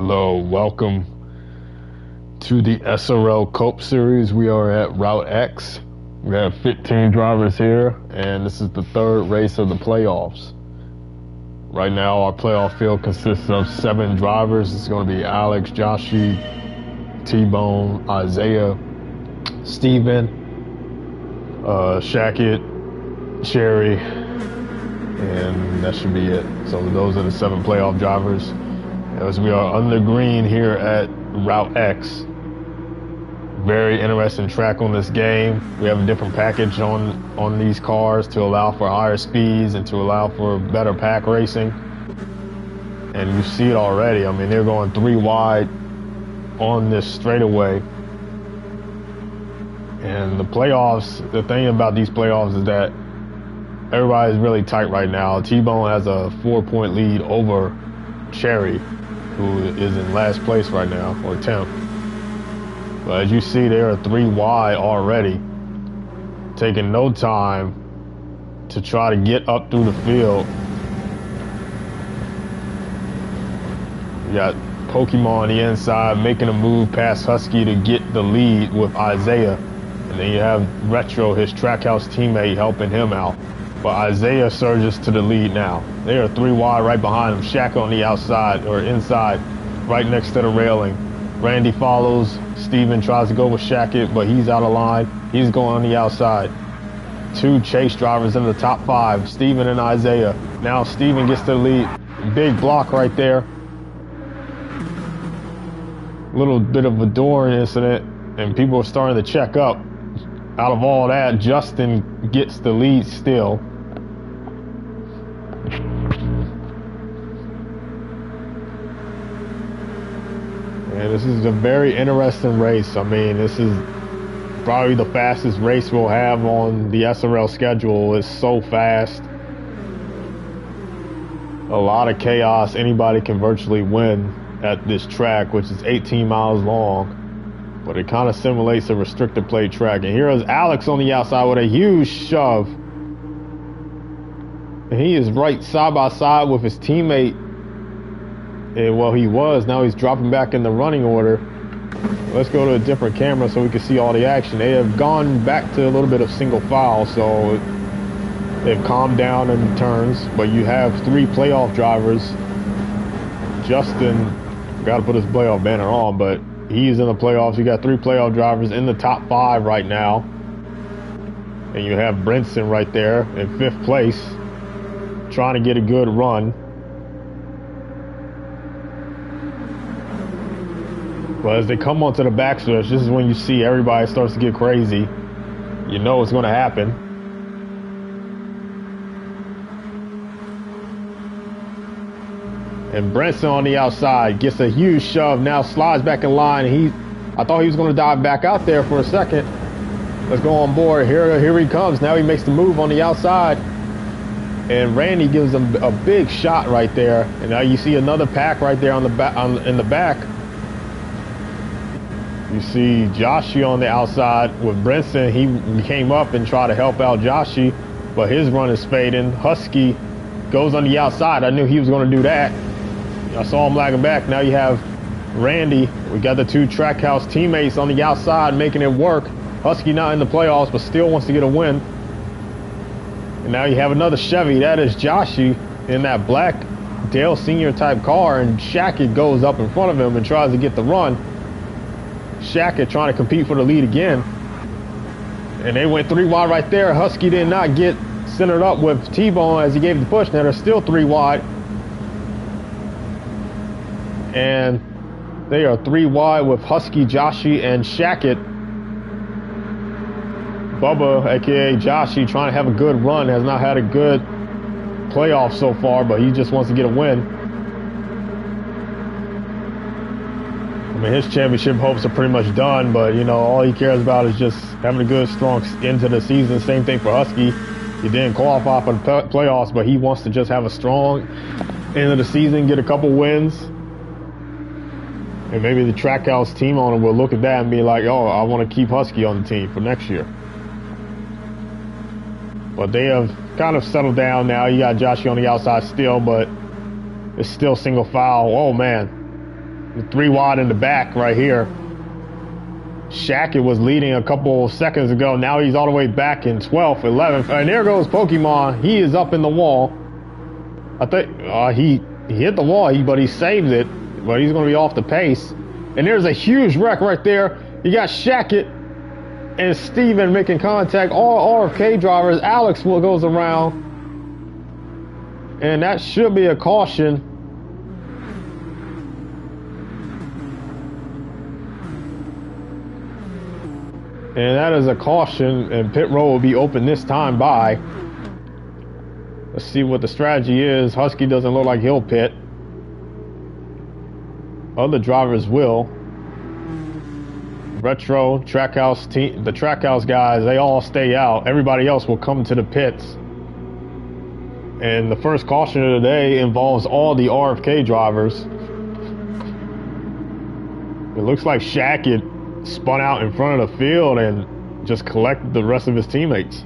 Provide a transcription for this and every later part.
Hello, welcome to the SRL Cup Series. We are at Route X. We have 15 drivers here, and this is the third race of the playoffs. Right now, our playoff field consists of 7 drivers. It's going to be Alex, Joshi, T-Bone, Isaiah, Steven, Shackett, Cherry, and that should be it. So those are the 7 playoff drivers. As we are on the green here at Route X. Very interesting track on this game. We have a different package on these cars to allow for higher speeds and to allow for better pack racing. And you see it already. I mean, they're going 3 wide on this straightaway. And the playoffs, the thing about these playoffs is that everybody's really tight right now. T-Bone has a 4-point lead over Cherry, who is in last place right now, or 10th. But as you see, they are 3 wide already, taking no time to try to get up through the field. You got Pokemon on the inside making a move past Husky to get the lead with Isaiah. And then you have Retro, his Trackhouse teammate, helping him out. But Isaiah surges to the lead now. They are 3 wide right behind him. Shaq on the outside or inside, right next to the railing. Randy follows. Steven tries to go with Shackett, but he's out of line. He's going on the outside. 2 chase drivers in the top 5, Steven and Isaiah. Now Steven gets to the lead. Big block right there. Little bit of a door incident, and people are starting to check up. Out of all that, Justin gets the lead still. And this is a very interesting race. I mean, this is probably the fastest race we'll have on the SRL schedule. It's so fast. A lot of chaos. Anybody can virtually win at this track, which is 18 miles long. But it kind of simulates a restrictor plate track. And here is Alex on the outside with a huge shove. And he is right side by side with his teammate. And well, he was. Now he's dropping back in the running order. Let's go to a different camera so we can see all the action. They have gone back to a little bit of single file, so they've calmed down in the turns. But you have 3 playoff drivers. Justin got to put his playoff banner on, but he's in the playoffs. You got 3 playoff drivers in the top 5 right now. And you have Brinson right there in 5th place, trying to get a good run. But as they come onto the backstretch, this is when you see everybody starts to get crazy. You know it's going to happen. And Brinson on the outside gets a huge shove, now slides back in line. I thought he was going to dive back out there for a second. Let's go on board. Here he comes. Now he makes the move on the outside. And Randy gives him a big shot right there. And now you see another pack right there on the in the back. You see Joshi on the outside with Brinson. He came up and tried to help out Joshi, but his run is fading. Husky goes on the outside. I knew he was going to do that. I saw him lagging back. Now you have Randy. We got the 2 Trackhouse teammates on the outside making it work. Husky not in the playoffs, but still wants to get a win. And now you have another Chevy. That is Joshi in that black Dale Senior type car, and Shackett goes up in front of him and tries to get the run. Shackett trying to compete for the lead again. And they went 3 wide right there. Husky did not get centered up with T-Bone as he gave the push. Now they're still 3 wide. And they are 3 wide with Husky, Joshi, and Shackett. Bubba, aka Joshi, trying to have a good run, has not had a good playoff so far, but he just wants to get a win. I mean, his championship hopes are pretty much done, but you know, all he cares about is just having a good, strong end to the season. Same thing for Husky. He didn't qualify for the playoffs, but he wants to just have a strong end of the season, get a couple wins. And maybe the Trackhouse team owner will look at that and be like, oh, I want to keep Husky on the team for next year. But they have kind of settled down now. You got Joshi on the outside still, but it's still single file. Oh, man. 3 wide in the back right here. Shackett was leading a couple seconds ago. Now he's all the way back in 12th, 11th. And there goes Pokemon. He is up in the wall. I think he hit the wall, but he saved it. But he's going to be off the pace. And there's a huge wreck right there. You got Shackett and Steven making contact. All RFK drivers. Alex goes around. And that should be a caution. And that is a caution, and pit road will be open this time by. Let's see what the strategy is. Husky doesn't look like he'll pit. Other drivers will. Retro, Trackhouse team, the Trackhouse guys, they all stay out. Everybody else will come to the pits. And the first caution of the day involves all the RFK drivers. It looks like Shackett spun out in front of the field and just collected the rest of his teammates.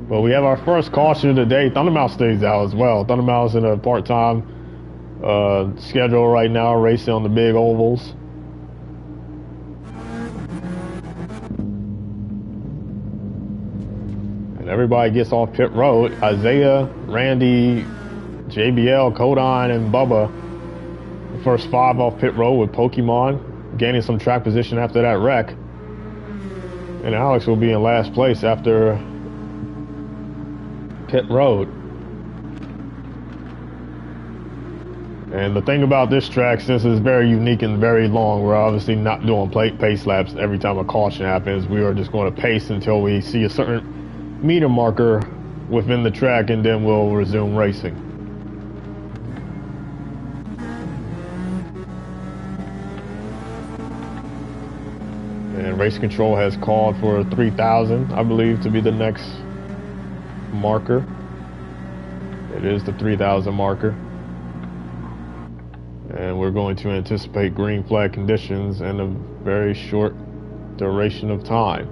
But we have our first caution of the day. Thundermouth stays out as well. Thundermouth's in a part-time schedule right now, racing on the big ovals. And everybody gets off pit road. Isaiah, Randy, JBL, Kodon, and Bubba. The first 5 off pit road with Pokemon gaining some track position after that wreck. And Alex will be in last place after pit road. And the thing about this track, since it's very unique and very long, we're obviously not doing pace laps every time a caution happens. We are just going to pace until we see a certain meter marker within the track, and then we'll resume racing. And race control has called for 3,000, I believe, to be the next marker. It is the 3,000 marker. And we're going to anticipate green flag conditions in a very short duration of time.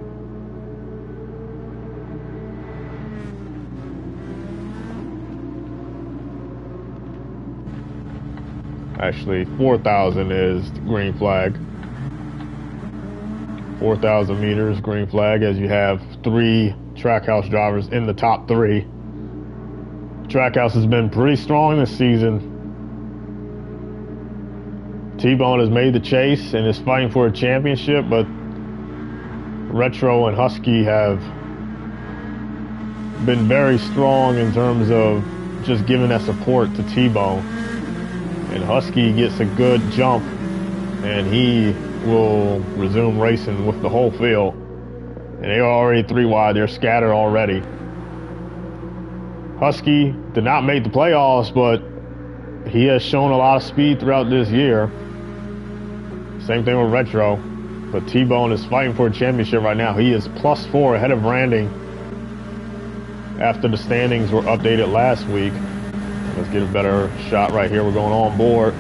Actually, 4,000 is the green flag. 4,000 meters green flag, as you have 3 Trackhouse drivers in the top 3. Trackhouse has been pretty strong this season. T-Bone has made the chase and is fighting for a championship, but Retro and Husky have been very strong in terms of just giving that support to T-Bone. And Husky gets a good jump, and he will resume racing with the whole field. And they are already 3 wide. They're scattered already. Husky did not make the playoffs, but he has shown a lot of speed throughout this year. Same thing with Retro. But T-Bone is fighting for a championship right now. He is +4 ahead of Randing after the standings were updated last week. Let's get a better shot right here. We're going on board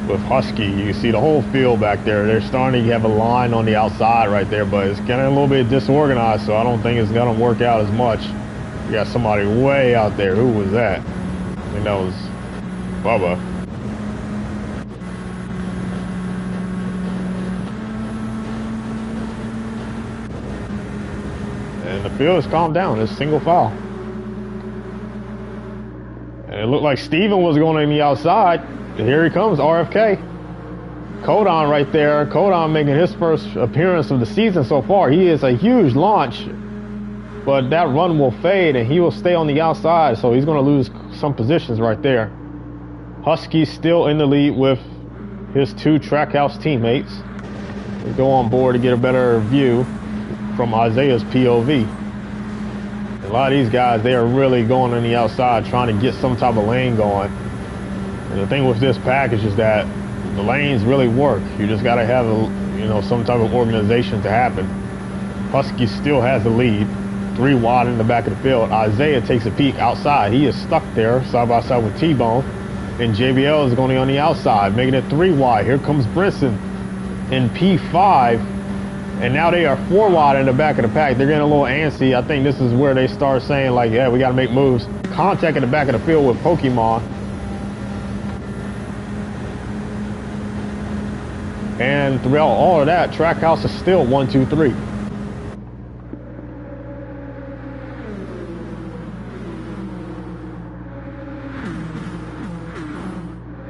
with Husky. You can see the whole field back there. They're starting to have a line on the outside right there, but it's getting a little bit disorganized, so I don't think it's going to work out as much. You got somebody way out there. Who was that? I think that was Bubba. And the field has calmed down. It's single file. And it looked like Steven was going on the outside. And here he comes, RFK. Kodon right there. Kodon making his first appearance of the season so far. He is a huge launch, but that run will fade and he will stay on the outside, so he's going to lose some positions right there. Husky still in the lead with his 2 Trackhouse teammates. We go on board to get a better view from Isaiah's POV. A lot of these guys, they are really going on the outside trying to get some type of lane going. And the thing with this package is that the lanes really work. You just got to have some type of organization to happen. Husky still has the lead, 3 wide in the back of the field. Isaiah takes a peek outside. He is stuck there side by side with T-Bone. And JBL is going on the outside, making it 3 wide. Here comes Brinson in P5. And now they are 4 wide in the back of the pack. They're getting a little antsy. I think this is where they start saying, like, yeah, we got to make moves. Contact in the back of the field with Pokemon. And throughout all of that, Trackhouse is still 1, 2, 3.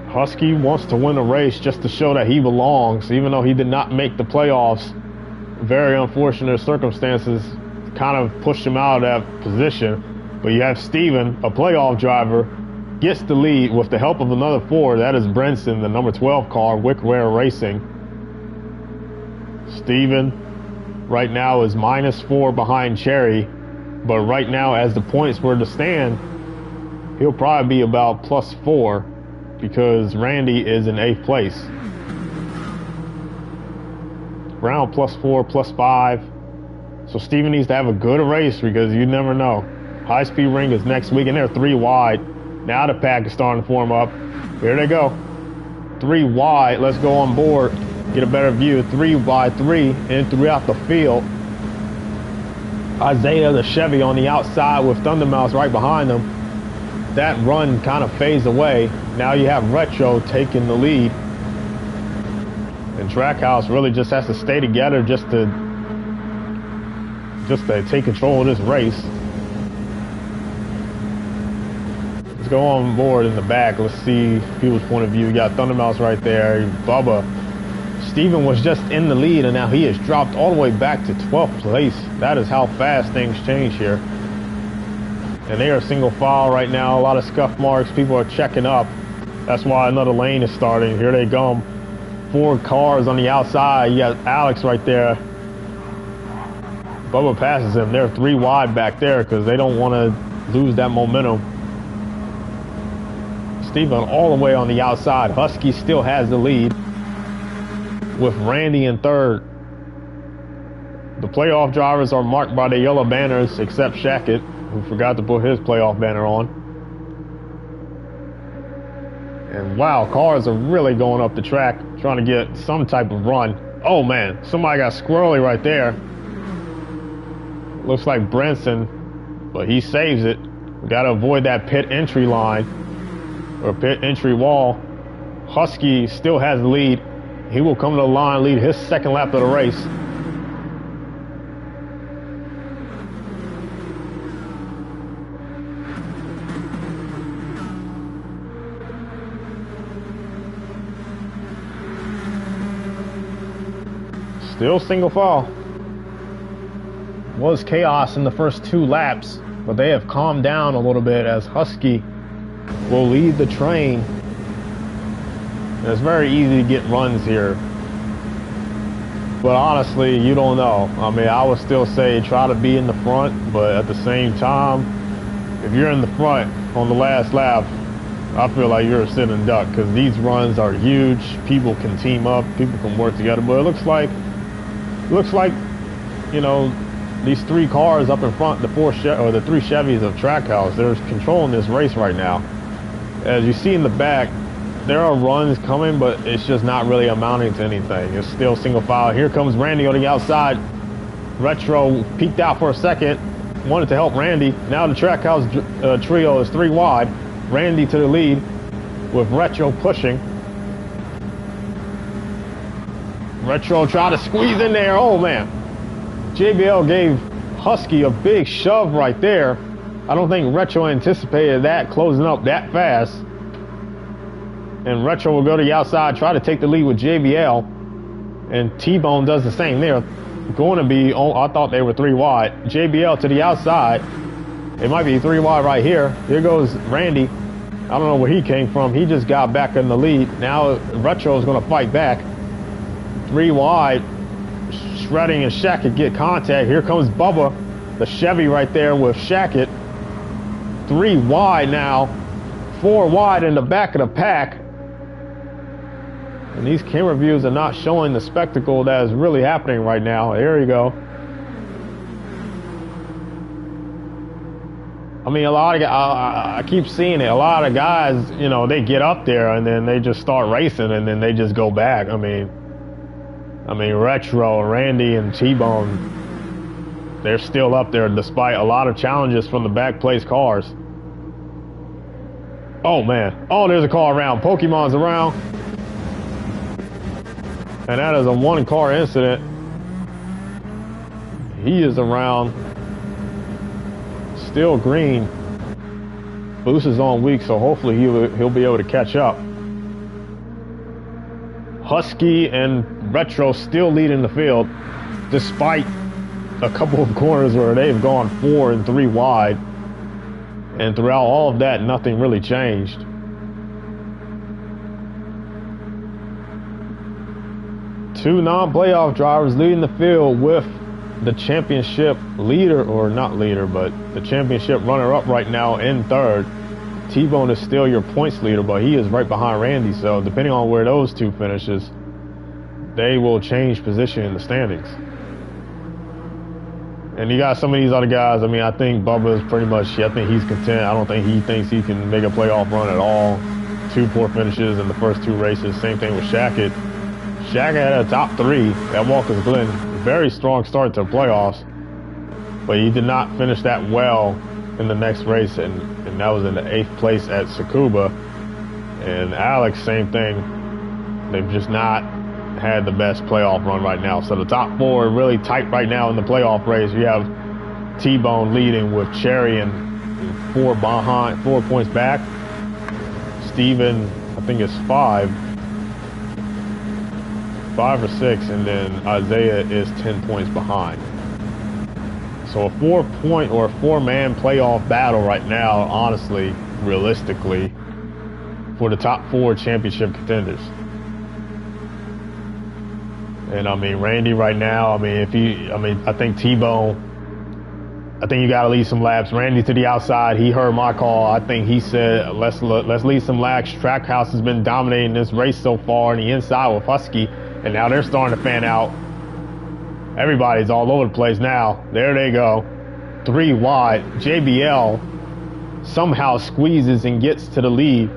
Husky wants to win a race just to show that he belongs, even though he did not make the playoffs. Very unfortunate circumstances kind of pushed him out of that position. But you have Steven, a playoff driver, gets the lead with the help of another 4. That is Brinson, the number 12 car, Wick Rare Racing. Steven right now is -4 behind Cherry. But right now, as the points were to stand, he'll probably be about +4. Because Randy is in 8th place. Brown +4, +5. So Steven needs to have a good race because you never know. High Speed Ring is next week and they're 3 wide. Now the pack is starting to form up. Here they go. 3 wide. Let's go on board. Get a better view. 3 by 3 and throughout the field. Isaiah, the Chevy, on the outside with Thundermouse right behind him. That run kind of fades away. Now you have Retro taking the lead. And Trackhouse really just has to stay together just to take control of this race. Let's go on board in the back. Let's see people's point of view. You got Thundermouse right there. Bubba. Steven was just in the lead and now he has dropped all the way back to 12th place. That is how fast things change here. And they are single file right now. A lot of scuff marks. People are checking up. That's why another lane is starting. Here they come. 4 cars on the outside. You got Alex right there. Bubba passes him. They're 3 wide back there because they don't want to lose that momentum. Steven all the way on the outside. Husky still has the lead with Randy in 3rd. The playoff drivers are marked by the yellow banners except Shackett, who forgot to put his playoff banner on. And wow, cars are really going up the track, trying to get some type of run. Oh man, somebody got squirrely right there. Looks like Brinson, but he saves it. We got to avoid that pit entry line, or pit entry wall. Husky still has the lead. He will come to the line, lead his 2nd lap of the race. Still single file. Was chaos in the first 2 laps, but they have calmed down a little bit as Husky will lead the train. And it's very easy to get runs here. But honestly, you don't know. I mean, I would still say try to be in the front, but at the same time, if you're in the front on the last lap, I feel like you're a sitting duck because these runs are huge. People can team up, people can work together, but it looks like, you know, these 3 cars up in front, the 3 Chevys of Trackhouse, they're controlling this race right now. As you see in the back, there are runs coming, but it's just not really amounting to anything. It's still single file. Here comes Randy on the outside. Retro peeked out for a second, wanted to help Randy. Now the Trackhouse trio is 3 wide. Randy to the lead with Retro pushing. Retro tried to squeeze in there. Oh man. JBL gave Husky a big shove right there. I don't think Retro anticipated that, closing up that fast. And Retro will go to the outside, try to take the lead with JBL. And T-Bone does the same. They're going to be, I thought they were 3 wide. JBL to the outside. It might be 3 wide right here. Here goes Randy. I don't know where he came from. He just got back in the lead. Now Retro is going to fight back. 3 wide. Shredding and Shackett get contact. Here comes Bubba, the Chevy right there with Shackett. 3 wide now. 4 wide in the back of the pack. And these camera views are not showing the spectacle that is really happening right now. Here you go. I mean, a lot of I keep seeing it. A lot of guys, you know, they get up there and then they just start racing and then they just go back. I mean, Retro, Randy, and T-Bone, they're still up there despite a lot of challenges from the back place cars. Oh man. Oh, there's a car around. Pokemon's around. And that is a one-car incident. He is around. Still green. Boost is on weak, so hopefully he'll be able to catch up. Husky and Retro still leading the field, despite a couple of corners where they've gone 4 and 3 wide. And throughout all of that, nothing really changed. Two non-playoff drivers leading the field with the championship leader, or not leader, but the championship runner-up right now in third. T-Bone is still your points leader, but he is right behind Randy. So depending on where those two finishes, they will change position in the standings. And you got some of these other guys. I mean, I think Bubba is pretty much, I think he's content. I don't think he thinks he can make a playoff run at all. 2 poor finishes in the first 2 races. Same thing with Shackett. Shackett had a top 3 at Walker's Glen. Very strong start to playoffs, but he did not finish that well in the next race, and that was in the 8th place at Tsukuba. And Alex, same thing. They've just not had the best playoff run right now. So the top 4 are really tight right now in the playoff race. You have T-Bone leading with Cherry and 4 behind, 4 points back. Steven, I think it's 5 or 6, and then Isaiah is 10 points behind. So a 4-point or a 4-man playoff battle right now, honestly, realistically, for the top 4 championship contenders. And I mean, Randy right now, I mean, I think T-Bone, I think you got to lead some laps. Randy to the outside, he heard my call. I think he said, let's lead some laps. Trackhouse has been dominating this race so far, and the inside with Husky. And now they're starting to fan out. Everybody's all over the place now. There they go. 3 wide. JBL somehow squeezes and gets to the lead.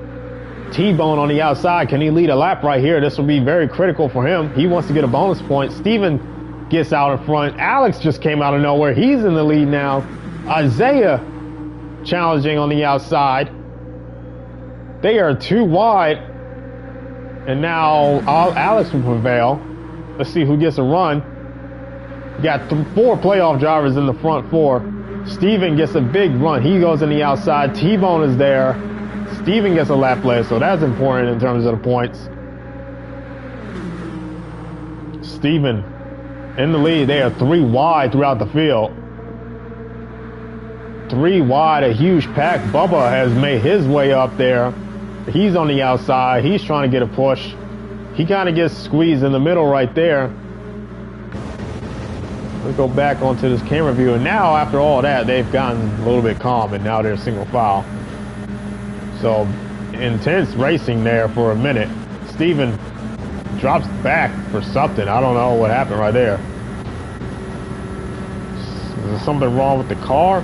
T-Bone on the outside. Can he lead a lap right here? This will be very critical for him. He wants to get a bonus point. Steven gets out in front. Alex just came out of nowhere. He's in the lead now. Isaiah challenging on the outside. They are 2 wide. And now Alex will prevail. Let's see who gets a run. You got 4 playoff drivers in the front 4. Steven gets a big run. He goes in the outside. T-Bone is there. Steven gets a lap led, so that's important in terms of the points. Steven in the lead. They are 3 wide throughout the field. 3 wide, a huge pack. Bubba has made his way up there. He's on the outside. He's trying to get a push. He kind of gets squeezed in the middle right there. Let's go back onto this camera view. And now, after all that, they've gotten a little bit calm, and now they're single file. So, intense racing there for a minute. Steven drops back for something. I don't know what happened right there. Is there something wrong with the car?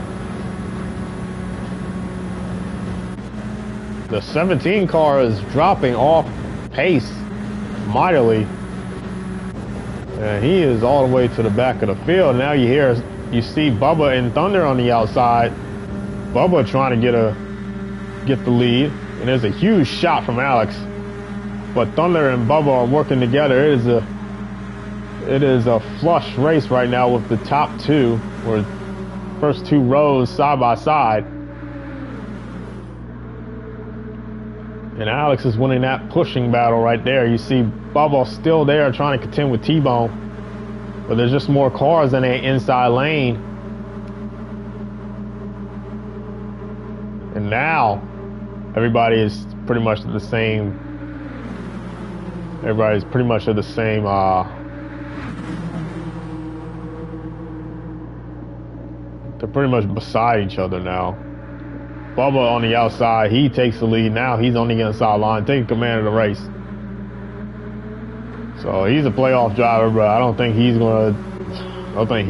The 17 car is dropping off pace mightily. And he is all the way to the back of the field. Now you see Bubba and Thunder on the outside. Bubba trying to get the lead. And there's a huge shot from Alex. But Thunder and Bubba are working together. It is a flush race right now with the top 2, or first 2 rows side by side. And Alex is winning that pushing battle right there. You see Bubba still there trying to contend with T-Bone. But there's just more cars in the inside lane. And now everybody is pretty much the same. Everybody's pretty much at the same they're pretty much beside each other now. Bubba on the outside, he takes the lead. Now he's on the inside line, taking command of the race. So he's a playoff driver, but I don't think he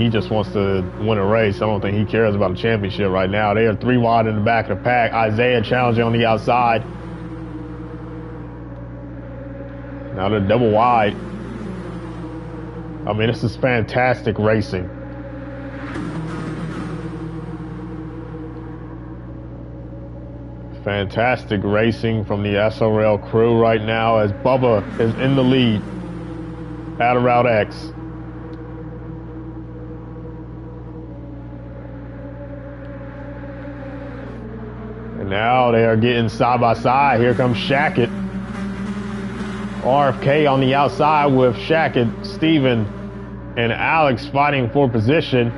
just wants to win a race. I don't think he cares about a championship right now. They are 3 wide in the back of the pack. Isaiah challenging on the outside. Now they're double wide. I mean, this is fantastic racing. Fantastic racing from the SRL crew right now as Bubba is in the lead. out of Route X. And now they are getting side by side. Here comes Shackett. RFK on the outside with Shackett, Steven, and Alex fighting for position.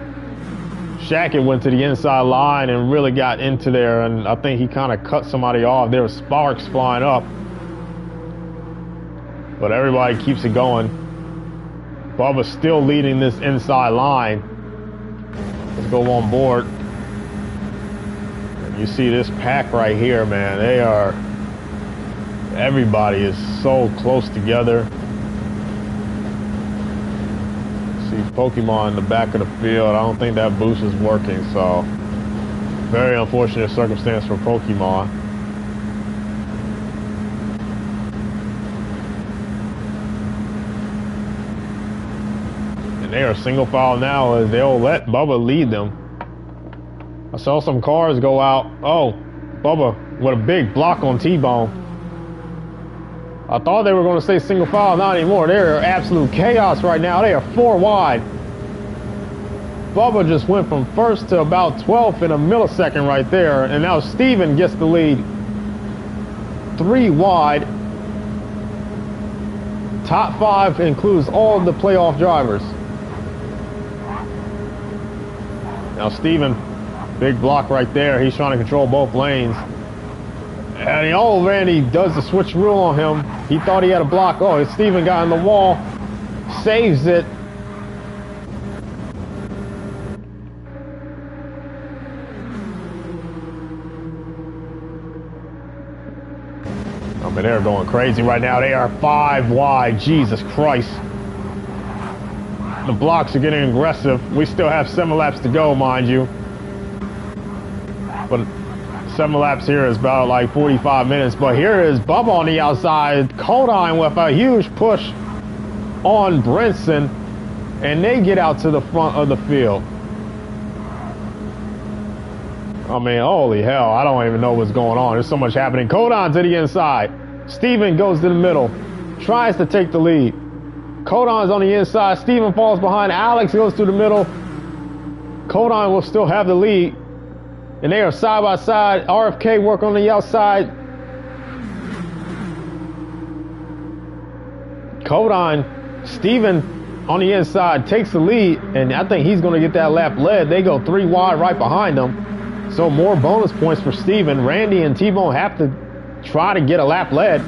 Shackett went to the inside line and really got into there, and I think he kind of cut somebody off. There were sparks flying up. But everybody keeps it going. Bubba's still leading this inside line. Let's go on board. And you see this pack right here, man. They are... Everybody is so close together. See Pokemon in the back of the field. I don't think that boost is working, so very unfortunate circumstance for Pokemon. And they are single file now as they'll let Bubba lead them. I saw some cars go out. Oh, Bubba with a big block on T-Bone. I thought they were going to say single file, not anymore. They're absolute chaos right now. They are 4 wide. Bubba just went from first to about 12th in a millisecond right there. And now Steven gets the lead. 3 wide. Top 5 includes all of the playoff drivers. Now Steven, big block right there. He's trying to control both lanes. And old Randy does the switch rule on him. He thought he had a block. Oh, Steven got in the wall. Saves it. I mean, they're going crazy right now. They are 5 wide. Jesus Christ. The blocks are getting aggressive. We still have 7 laps to go, mind you. But 7 laps here is about like 45 minutes. But here is Bubba on the outside. Codine with a huge push on Brinson. And they get out to the front of the field. I mean, holy hell. I don't even know what's going on. There's so much happening. Codine to the inside. Steven goes to the middle. Tries to take the lead. Codine's on the inside. Steven falls behind. Alex goes to the middle. Codine will still have the lead. And they are side by side. RFK work on the outside. Codine, Steven on the inside takes the lead. And I think he's going to get that lap led. They go 3 wide right behind them. So more bonus points for Steven. Randy and T-Bone have to try to get a lap led.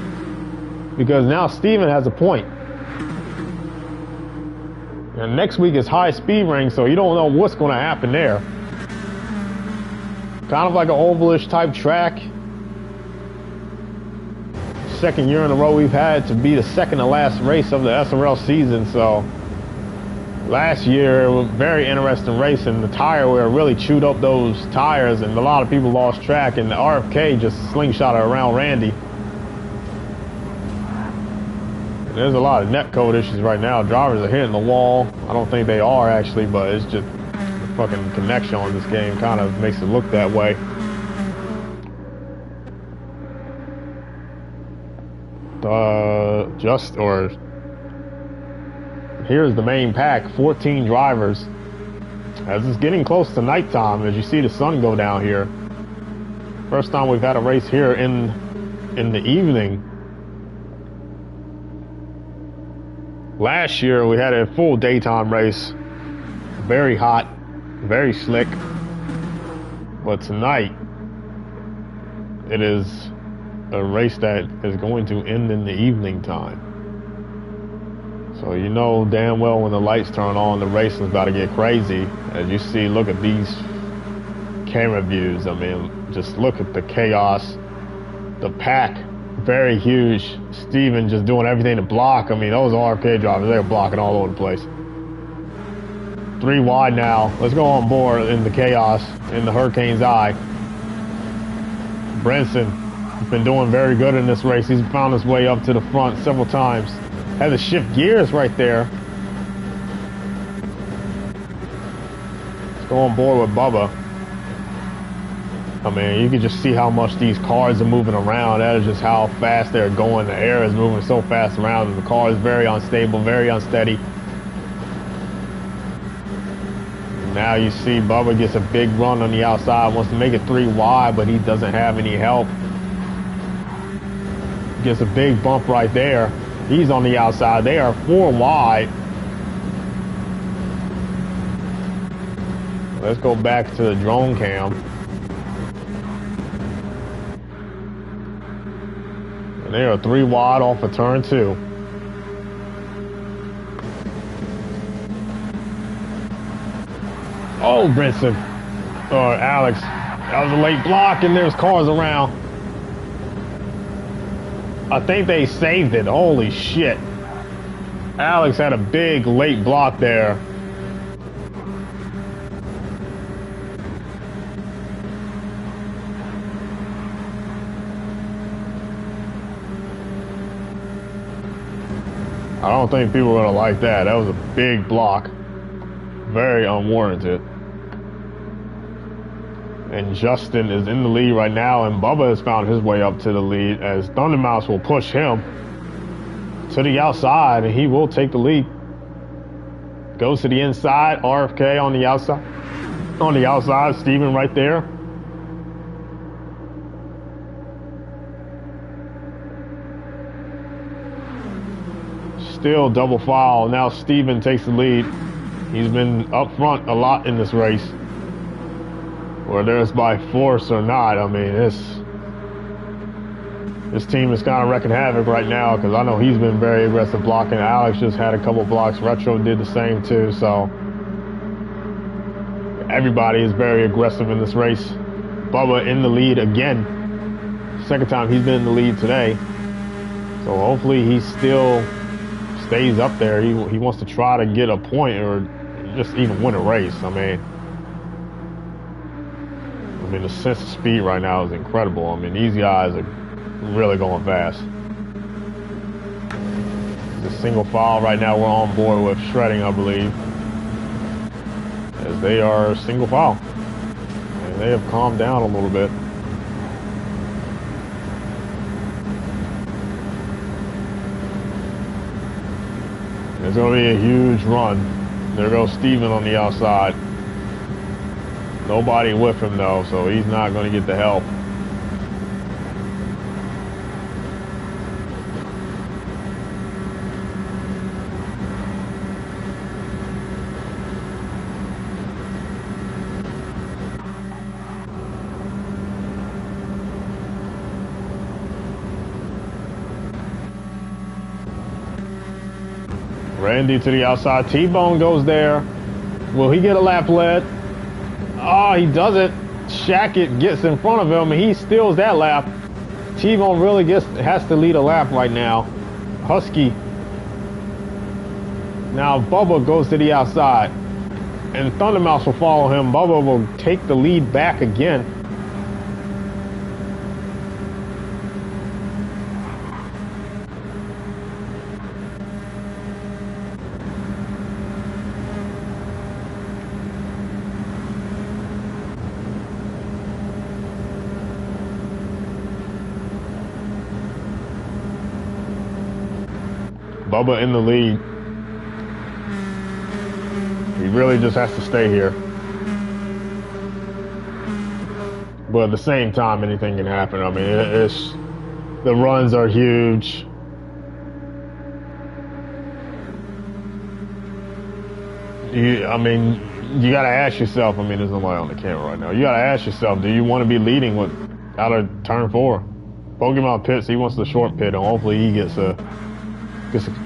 Because now Steven has a point. And next week is high speed ring. So you don't know what's going to happen there. Kind of like an ovalish type track. Second year in a row we've had to be the second to last race of the SRL season. So last year it was a very interesting race, and the tire wear really chewed up those tires, and a lot of people lost track, and the RFK just slingshotted around Randy. And there's a lot of net code issues right now. Drivers are hitting the wall. I don't think they are actually, but it's just fucking connection on this game kind of makes it look that way. Here's the main pack, 14 drivers. As it's getting close to nighttime, as you see the sun go down here. First time we've had a race here in the evening. Last year we had a full daytime race. Very hot. Very slick, but tonight it is a race that is going to end in the evening time. So you know damn well when the lights turn on, the race is about to get crazy. As you see, look at these camera views. I mean, just look at the chaos. The pack, very huge. Steven just doing everything to block. I mean, those RFK drivers, they're blocking all over the place. 3 wide now. Let's go on board in the chaos, in the hurricane's eye. Brinson has been doing very good in this race. He's found his way up to the front several times. Had to shift gears right there. Let's go on board with Bubba. I mean, you can just see how much these cars are moving around. That is just how fast they're going. The air is moving so fast around, and the car is very unstable, very unsteady. Now you see Bubba gets a big run on the outside, wants to make it 3 wide, but he doesn't have any help. Gets a big bump right there. He's on the outside. They are 4 wide. Let's go back to the drone cam. And they are 3 wide off of turn 2. Oh, Brinson. Or Alex. That was a late block, and there's cars around. I think they saved it. Holy shit. Alex had a big late block there. I don't think people are going to like that. That was a big block. Very unwarranted. And Justin is in the lead right now, and Bubba has found his way up to the lead as Thundermouse will push him to the outside, and he will take the lead. Goes to the inside, RFK on the outside. On the outside, Steven right there. Still double file. Now Steven takes the lead. He's been up front a lot in this race. Whether it's by force or not, I mean, this team is kind of wrecking havoc right now because I know he's been very aggressive blocking. Alex just had a couple blocks. Retro did the same too, so everybody is very aggressive in this race. Bubba in the lead again. Second time he's been in the lead today. So hopefully he still stays up there. He wants to try to get a point or just even win a race. I mean, the sense of speed right now is incredible. I mean, these guys are really going fast. The single file right now we're on board with shredding, I believe, as they are single file. And they have calmed down a little bit. It's going to be a huge run. There goes Steven on the outside. Nobody with him though, so he's not going to get the help. Randy to the outside. T-Bone goes there. Will he get a lap lead? Oh, he doesn't. Shackett gets in front of him, and he steals that lap. T-Bone really has to lead a lap right now. Husky. Now Bubba goes to the outside, and Thundermouse will follow him. Bubba will take the lead back again. Bubba in the lead. He really just has to stay here. But at the same time, anything can happen. I mean, the runs are huge. You got to ask yourself, there's nobody on the camera right now. You got to ask yourself, do you want to be leading out of turn 4? Pokemon pits, he wants the short pit, and hopefully he gets a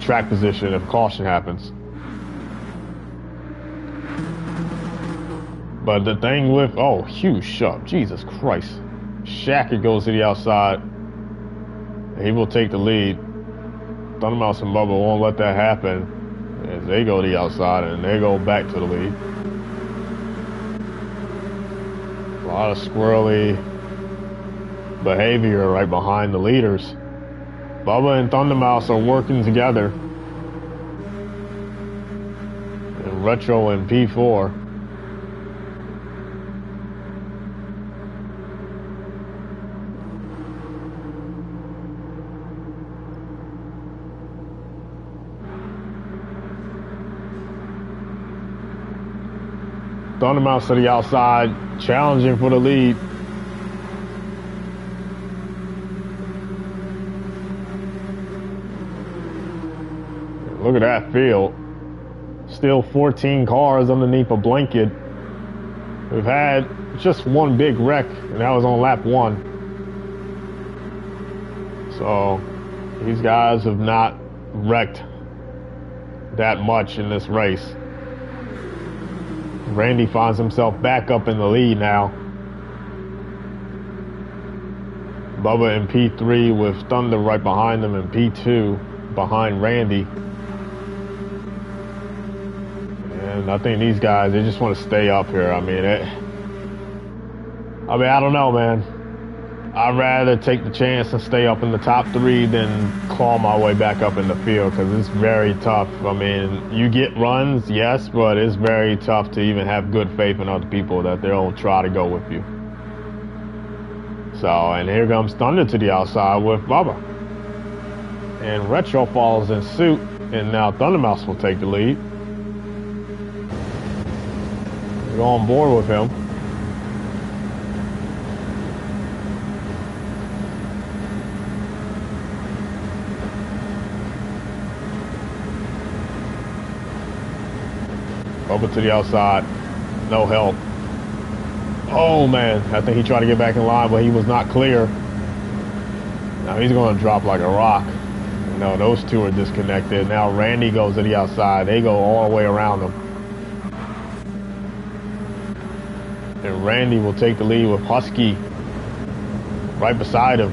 track position if caution happens. But the thing with, oh, huge shove, Jesus Christ. Shackett goes to the outside. He will take the lead. Thundermouse and Bubba won't let that happen as they go to the outside and they go back to the lead. A lot of squirrely behavior right behind the leaders. Bubba and Thundermouse are working together. And Retro and P4. Thundermouse to the outside, challenging for the lead. Look at that field. Still 14 cars underneath a blanket. We've had just one big wreck, and that was on lap 1. So these guys have not wrecked that much in this race. Randy finds himself back up in the lead now. Bubba in P3 with Thunder right behind them, and P2 behind Randy. And I think these guys, they just want to stay up here. I mean, I don't know, man. I'd rather take the chance and stay up in the top 3 than claw my way back up in the field, because it's very tough. I mean, you get runs, yes, but it's very tough to even have good faith in other people that they'll try to go with you. So, and here comes Thunder to the outside with Bubba. And Retro follows in suit, and now Thundermouse will take the lead. Go on board with him. Over to the outside. No help. Oh, man. I think he tried to get back in line, but he was not clear. Now he's going to drop like a rock. No, those two are disconnected. Now Randy goes to the outside. They go all the way around him. And Randy will take the lead with Husky right beside him.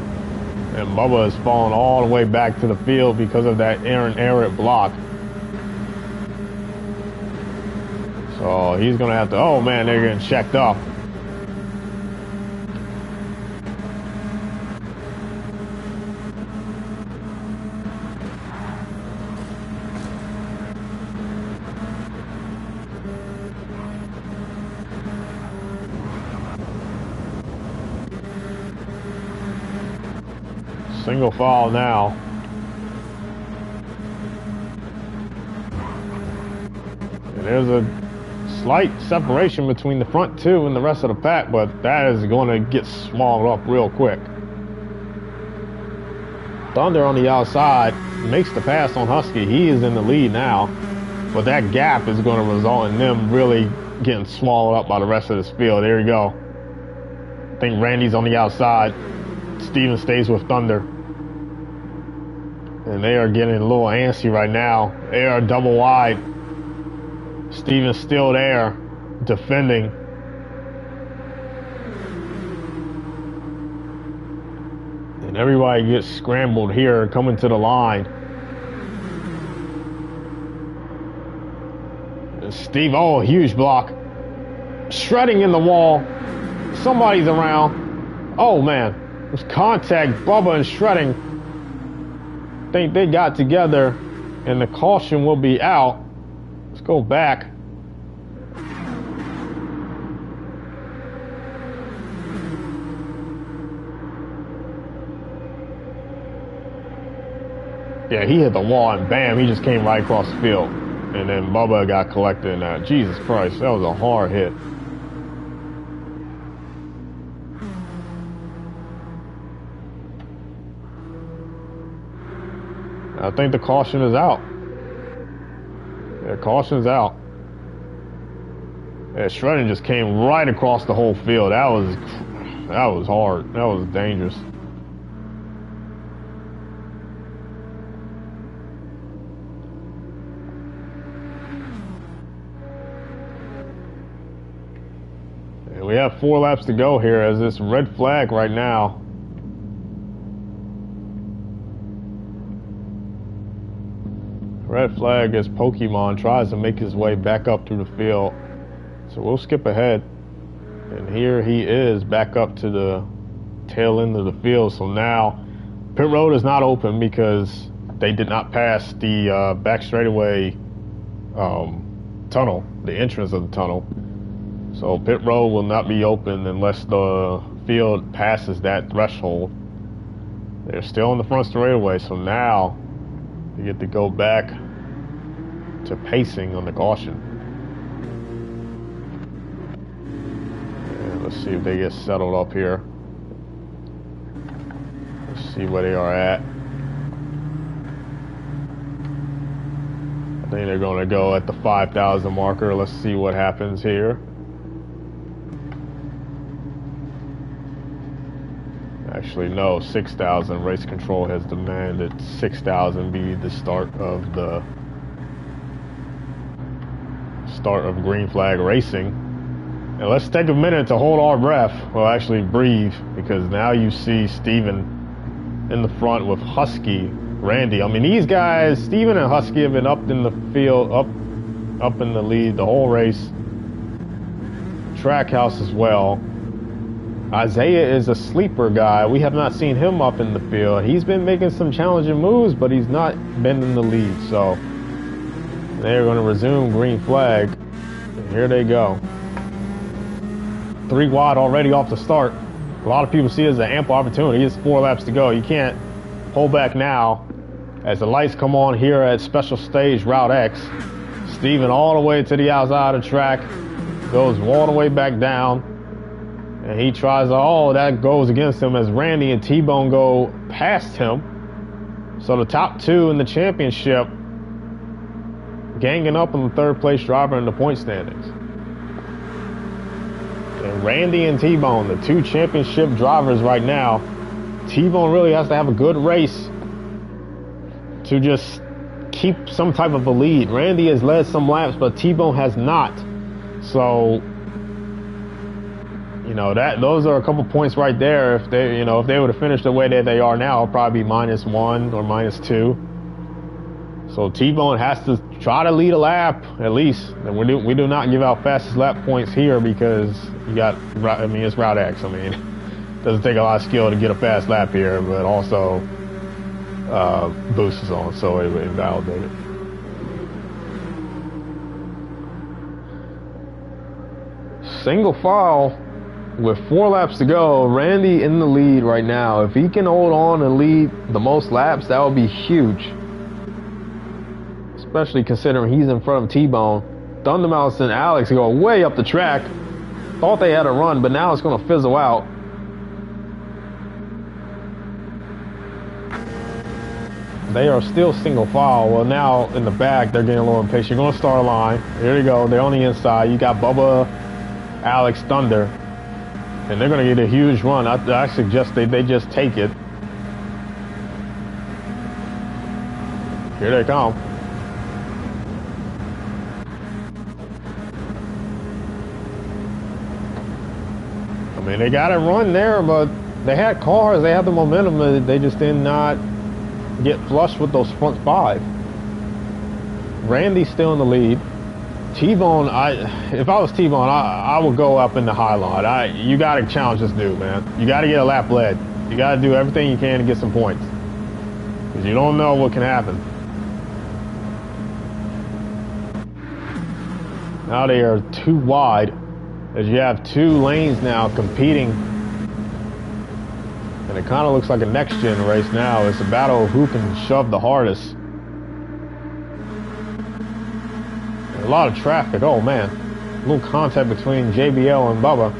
And Bubba is falling all the way back to the field because of that Aaron Arrett block. So he's going to have to, oh man, they're getting checked up. Single file now. And there's a slight separation between the front 2 and the rest of the pack, but that is going to get smalled up real quick. Thunder on the outside makes the pass on Husky. He is in the lead now, but that gap is going to result in them really getting swallowed up by the rest of this field. There you go. I think Randy's on the outside. Steven stays with Thunder. And they are getting a little antsy right now. They are double wide. Steven's still there, defending. And everybody gets scrambled here, coming to the line. And Steve, oh, huge block. Shredding in the wall. Somebody's around. Oh, man. There's contact, Bubba and Shredding. I think they got together, and the caution will be out. Let's go back. Yeah, he hit the wall, and bam, he just came right across the field. And then Bubba got collected in that. Jesus Christ, that was a hard hit. I think the caution is out. Yeah, caution's out. Yeah, Shredding just came right across the whole field. That was hard. That was dangerous. And we have 4 laps to go here as this red flag right now. Red flag as Pokemon tries to make his way back up through the field. So we'll skip ahead. And here he is back up to the tail end of the field. So now pit road is not open because they did not pass the back straightaway tunnel, the entrance of the tunnel. So pit road will not be open unless the field passes that threshold. They're still in the front straightaway. So now you get to go back to pacing on the caution. Let's see if they get settled up here. Let's see where they are at. I think they're going to go at the 5,000 marker. Let's see what happens here. Actually, no, 6,000. Race control has demanded 6,000 be the start of green flag racing. And let's take a minute to hold our breath. Well, actually breathe, because now you see Steven in the front with Husky, Randy. I mean, these guys, Steven and Husky, have been up in the field, up in the lead the whole race. Trackhouse as well. Isaiah is a sleeper guy. We have not seen him up in the field. He's been making some challenging moves, but he's not been in the lead. So they're going to resume green flag. And here they go. 3 wide already off the start. A lot of people see it as an ample opportunity. It's 4 laps to go. You can't hold back now. As the lights come on here at Special Stage Route X, Steven all the way to the outside of the track, goes all the way back down. And he tries, that goes against him as Randy and T-Bone go past him. So the top 2 in the championship ganging up on the 3rd place driver in the point standings. And Randy and T-Bone, the 2 championship drivers right now. T-Bone really has to have a good race to just keep some type of a lead. Randy has led some laps, but T-Bone has not. So, you know, those are a couple points right there. If they would have finished the way that they are now, it'll probably be -1 or -2. So T-Bone has to try to lead a lap at least. And we do not give out fastest lap points here, because it's Route X. I mean, it doesn't take a lot of skill to get a fast lap here, but also boost is on, so it would invalidate it. Single file. With 4 laps to go, Randy in the lead right now. If he can hold on and lead the most laps, that would be huge. Especially considering he's in front of T-Bone. Thundermouse and Alex go way up the track. Thought they had a run, but now it's going to fizzle out. They are still single file. Well, now in the back, they're getting a little impatient. You're going to start a line. Here they go. They're on the inside. You got Bubba, Alex, Thunder. And they're going to get a huge run. I suggest they just take it. Here they come. I mean, they got it run there, but they had cars. They had the momentum. They just did not get flushed with those front 5. Randy's still in the lead. T-Bone, if I was T-Bone, I would go up in the high line. You got to challenge this dude, man. You got to get a lap led. You got to do everything you can to get some points, because you don't know what can happen. Now they are 2 wide, as you have 2 lanes now competing. And it kind of looks like a next-gen race now. It's a battle of who can shove the hardest. A lot of traffic. Oh man, a little contact between JBL and Bubba.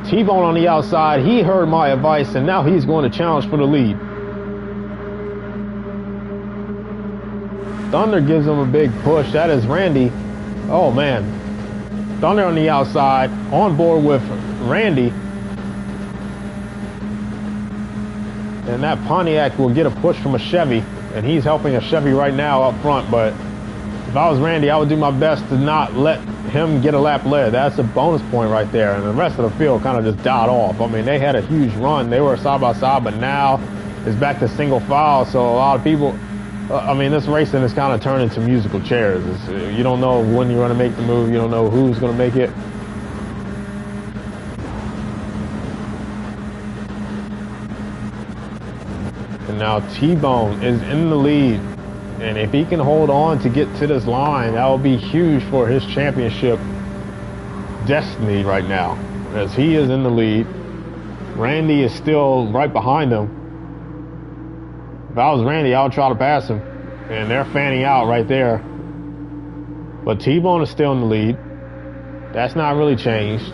T-Bone on the outside. He heard my advice, and now he's going to challenge for the lead. Thunder gives him a big push. That is Randy. Oh man, Thunder on the outside, on board with Randy. And that Pontiac will get a push from a Chevy. And he's helping a Chevy right now up front, but if I was Randy, I would do my best to not let him get a lap led. That's a bonus point right there, and the rest of the field kind of just died off. I mean, they had a huge run. They were side by side, but now it's back to single file, so a lot of people, I mean, this racing is kind of turned into musical chairs. You don't know when you're going to make the move. You don't know who's going to make it. And now T-Bone is in the lead. And if he can hold on to get to this line, that will be huge for his championship destiny right now, as he is in the lead. Randy is still right behind him. If I was Randy, I would try to pass him. And they're fanning out right there. But T-Bone is still in the lead. That's not really changed.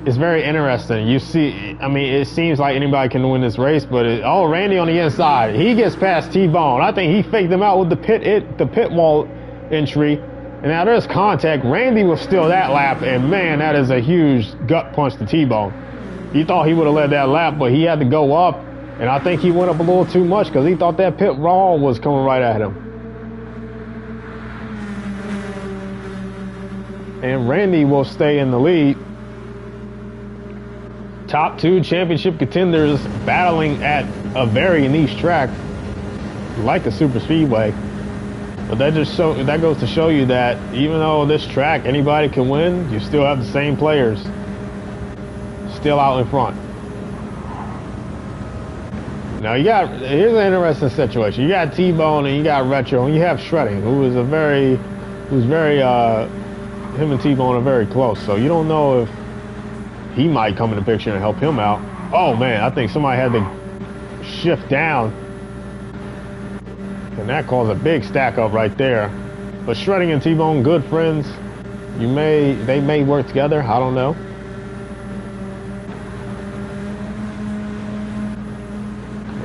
It's very interesting. You see, I mean, it seems like anybody can win this race, but oh, Randy on the inside. He gets past T-Bone. I think he faked him out with the pit wall entry. And now there's contact. Randy was still that lap, and man, that is a huge gut punch to T-Bone. He thought he would have led that lap, but he had to go up, and I think he went up a little too much because he thought that pit wall was coming right at him. And Randy will stay in the lead. Top two championship contenders battling at a very niche track like a super speedway. But that goes to show you that even though this track anybody can win, you still have the same players still out in front. Now here's an interesting situation. You got T-Bone and you got Retro, and you have Shredding, him and T-Bone are very close. So you don't know if he might come in the picture and help him out. Oh man, I think somebody had to shift down. And that caused a big stack up right there. But Shredding and T-Bone, good friends. They may work together, I don't know.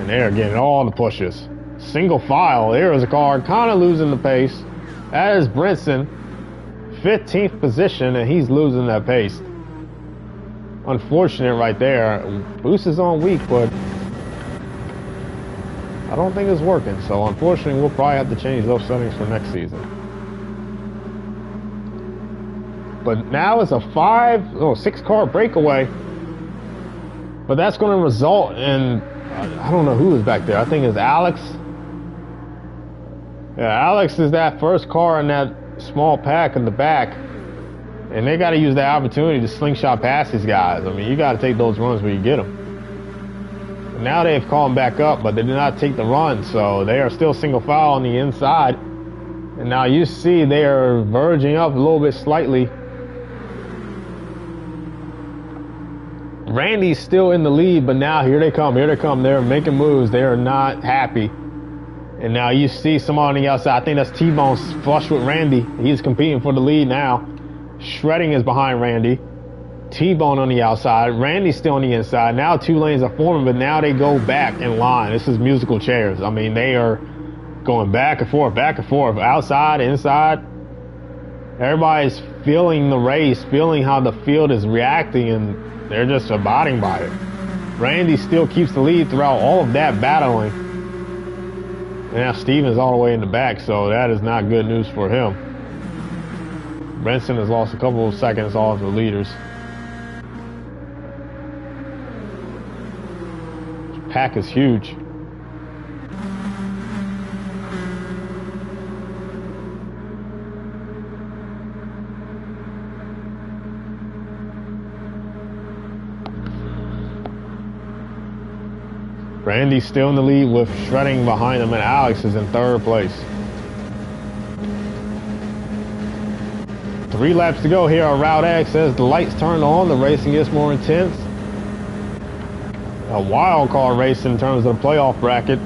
And they're getting all the pushes. Single file, there is a car kind of losing the pace. That is Brinson, 15th position, and he's losing that pace. Unfortunate right there. Boost is on weak, but I don't think it's working. So unfortunately, we'll probably have to change those settings for next season. But now it's a 6 car breakaway. But that's going to result in, I don't know who is back there. I think it's Alex. Yeah, Alex is that first car in that small pack in the back. And they got to use that opportunity to slingshot past these guys. I mean, you got to take those runs where you get them. And now they've called them back up, but they did not take the run, so they are still single file on the inside. And now you see they are verging up a little bit slightly. Randy's still in the lead, but now here they come. They're making moves. They are not happy. And now you see someone on the outside. I think that's T-Bone flush with Randy. He's competing for the lead now. Shredding is behind Randy. T-Bone on the outside. Randy's still on the inside. Now 2 lanes are forming, but now they go back in line. This is musical chairs. I mean, they are going back and forth, outside, inside. Everybody's feeling the race, feeling how the field is reacting, and they're just abiding by it. Randy still keeps the lead throughout all of that battling. And now Steven's all the way in the back, so that is not good news for him. Brinson has lost a couple of seconds off the leaders. This pack is huge. Randy's still in the lead with Shredding behind him, and Alex is in 3rd place. 3 laps to go here on Route X. As the lights turn on, the racing gets more intense. A wild card race in terms of the playoff bracket.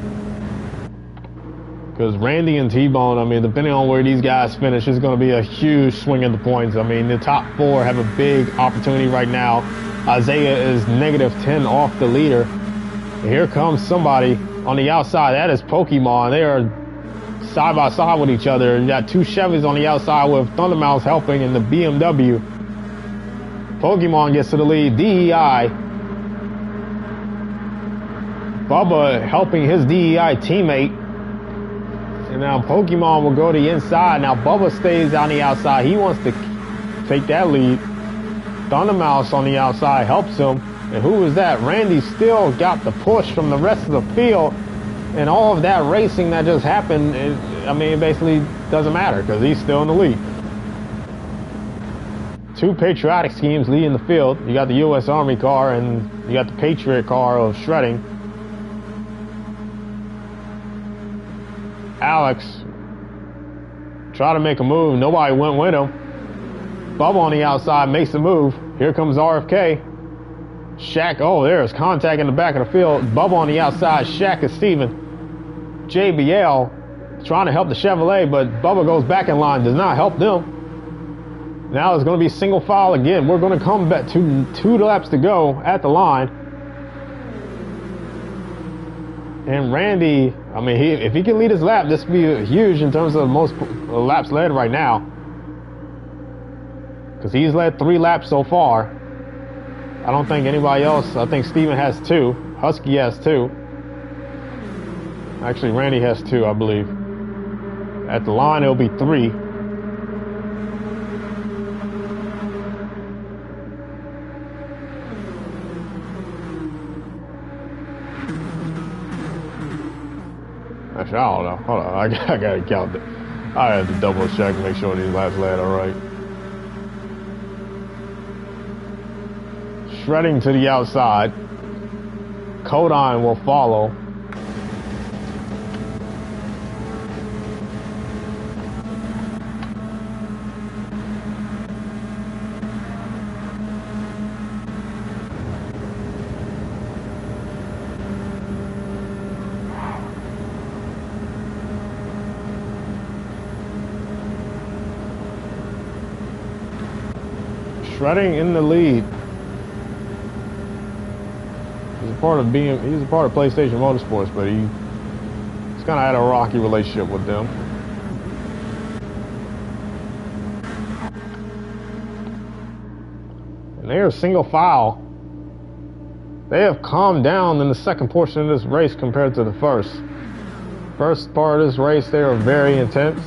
Because Randy and T-Bone, I mean, depending on where these guys finish, it's going to be a huge swing in the points. I mean, the top 4 have a big opportunity right now. Isaiah is -10 off the leader. Here comes somebody on the outside. That is Pokemon. They are side by side with each other. You got 2 Chevys on the outside with Thundermouse helping in the BMW. Pokemon gets to the lead. DEI. Bubba helping his DEI teammate. And now Pokemon will go to the inside. Now Bubba stays on the outside. He wants to take that lead. Thundermouse on the outside helps him. And who is that? Randy still got the push from the rest of the field. And all of that racing that just happened, it basically doesn't matter because he's still in the lead. 2 patriotic schemes leading the field. You got the U.S. Army car and you got the Patriot car of Shredding. Alex tried to make a move. Nobody went with him. Bubba on the outside makes a move. Here comes RFK. Shaq, oh, there's contact in the back of the field. Bubba on the outside. Shaq and Steven. JBL trying to help the Chevrolet, but Bubba goes back in line. Does not help them. Now it's going to be single file again. We're going to come back to 2 laps to go at the line. And Randy, I mean, if he can lead his lap, this would be huge in terms of the most laps led right now. Because he's led 3 laps so far. I don't think anybody else. I think Steven has 2. Husky has 2. Actually, Randy has 2, I believe. At the line, it'll be 3. Actually, I don't know. Hold on. I gotta count it. I have to double check, make sure these laps led all right. Shredding to the outside. Codine will follow. Shredding in the lead. He's a part of PlayStation Motorsports, but he's kind of had a rocky relationship with them. And they are single file. They have calmed down in the second portion of this race compared to the first. First part of this race, they were very intense.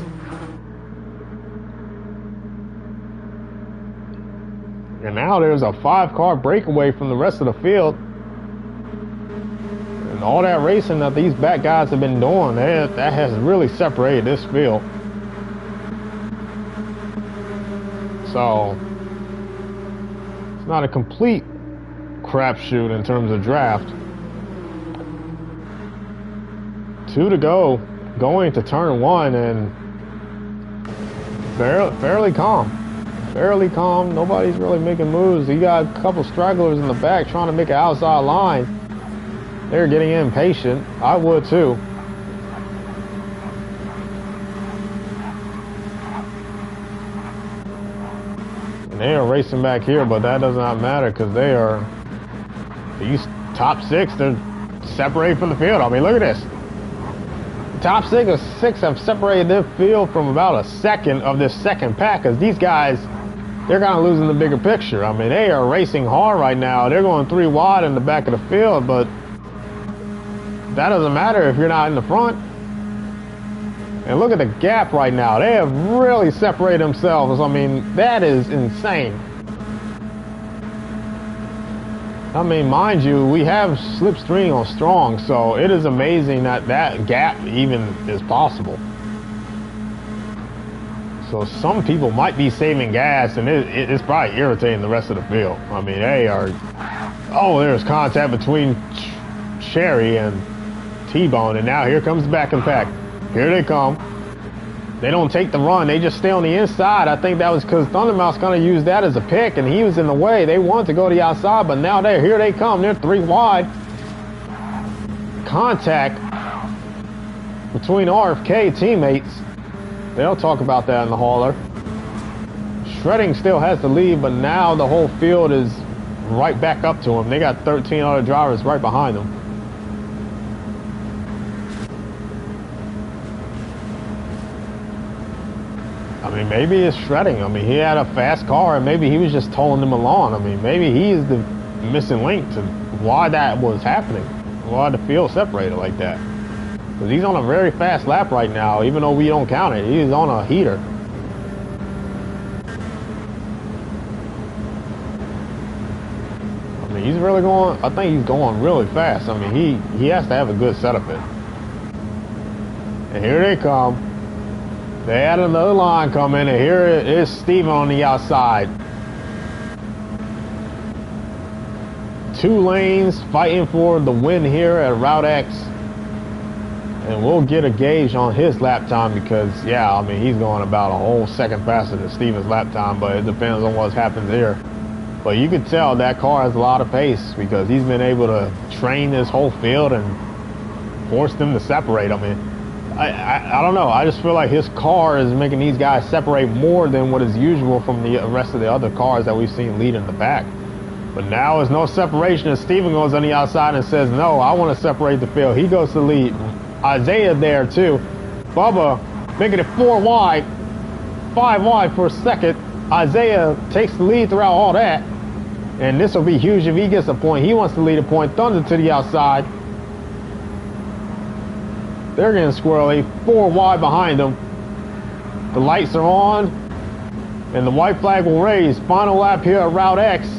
And now there's a 5-car breakaway from the rest of the field. And all that racing that these back guys have been doing, that has really separated this field. So, it's not a complete crapshoot in terms of draft. 2 to go, going to turn 1, and fairly calm. Fairly calm. Nobody's really making moves. You got a couple stragglers in the back trying to make an outside line. They're getting impatient. I would too. And they are racing back here, but that does not matter because they are these top 6. They're separated from the field. I mean, look at this. The top 6 have separated their field from about a second of this second pack because these guys, they're kind of losing the bigger picture. I mean, they are racing hard right now. They're going 3 wide in the back of the field, but that doesn't matter if you're not in the front. And look at the gap right now. They have really separated themselves. I mean, that is insane. I mean, mind you, we have slipstream on strong, so it is amazing that that gap even is possible. So some people might be saving gas, and it's probably irritating the rest of the field. I mean, they are... Oh, there's contact between Sherry and T-Bone, and now here comes the back and pack. Here they come. They don't take the run. They just stay on the inside. I think that was because Thundermouth's going to use that as a pick, and he was in the way. They wanted to go to the outside, but now here they come. They're 3 wide. Contact between RFK teammates. They'll talk about that in the hauler. Shredding still has the lead, but now the whole field is right back up to him. They got 13 other drivers right behind them. I mean, maybe it's Shredding. I mean, he had a fast car, and maybe he was just towing them along. I mean, maybe he is the missing link to why that was happening, why the field separated like that. Because he's on a very fast lap right now, even though we don't count it. He's on a heater. I mean, he's really going, I think he's going really fast. I mean, he has to have a good setup in. And here they come. They had another line come in, and here is Steven on the outside. 2 lanes fighting for the win here at Route X. And we'll get a gauge on his lap time because, yeah, I mean, he's going about a whole second faster than Steven's lap time, but it depends on what happens here. But you can tell that car has a lot of pace because he's been able to train this whole field and force them to separate. I mean, I don't know. I just feel like his car is making these guys separate more than what is usual from the rest of the other cars that we've seen lead in the back. But now there's no separation, and Steven goes on the outside and says, no, I want to separate the field. He goes to lead. Isaiah there too. Bubba making it 4 wide, 5 wide for a second. Isaiah takes the lead throughout all that. And this will be huge if he gets a point. He wants to lead a point. Thunder to the outside. They're getting squirrely. 4 wide behind them. The lights are on. And the white flag will raise. Final lap here at Route X.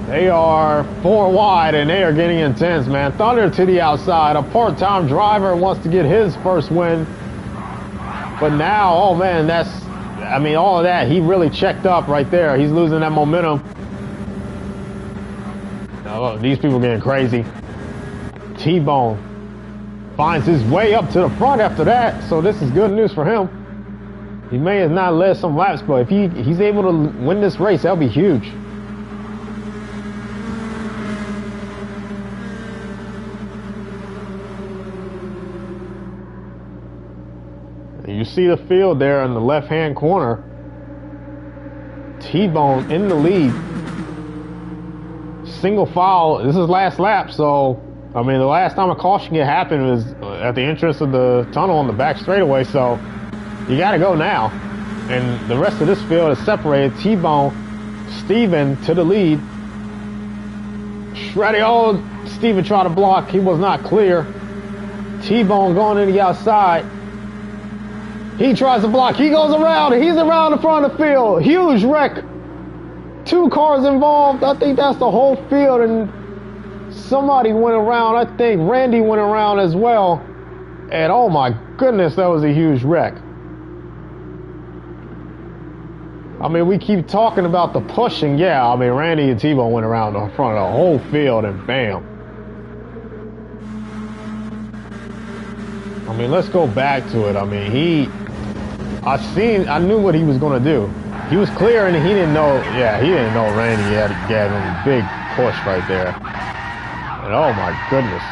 They are 4 wide and they are getting intense, man. Thunder to the outside. A part-time driver wants to get his first win. But now, oh man, all of that, he really checked up right there. He's losing that momentum. Oh, these people getting crazy. T-Bone finds his way up to the front after that, so this is good news for him. He may have not led some laps, but if he's able to win this race, that'll be huge. You see the field there in the left-hand corner. T-Bone in the lead. Single file. This is last lap, so I mean the last time a caution get happened was at the entrance of the tunnel on the back straightaway, so you gotta go now. And the rest of this field is separated. T-Bone, Steven to the lead. Shreddy, oh, Steven tried to block, he was not clear. T-Bone going to the outside. He tries to block. He goes around. He's around the front of the field. Huge wreck. 2 cars involved. I think that's the whole field. And somebody went around. I think Randy went around as well. And oh my goodness, that was a huge wreck. I mean, we keep talking about the pushing. Yeah, I mean, Randy and T-Bone went around the front of the whole field and bam. I mean, let's go back to it. I mean, I knew what he was going to do. He was clear and he didn't know, he didn't know Randy had gave him a big push right there. And oh my goodness.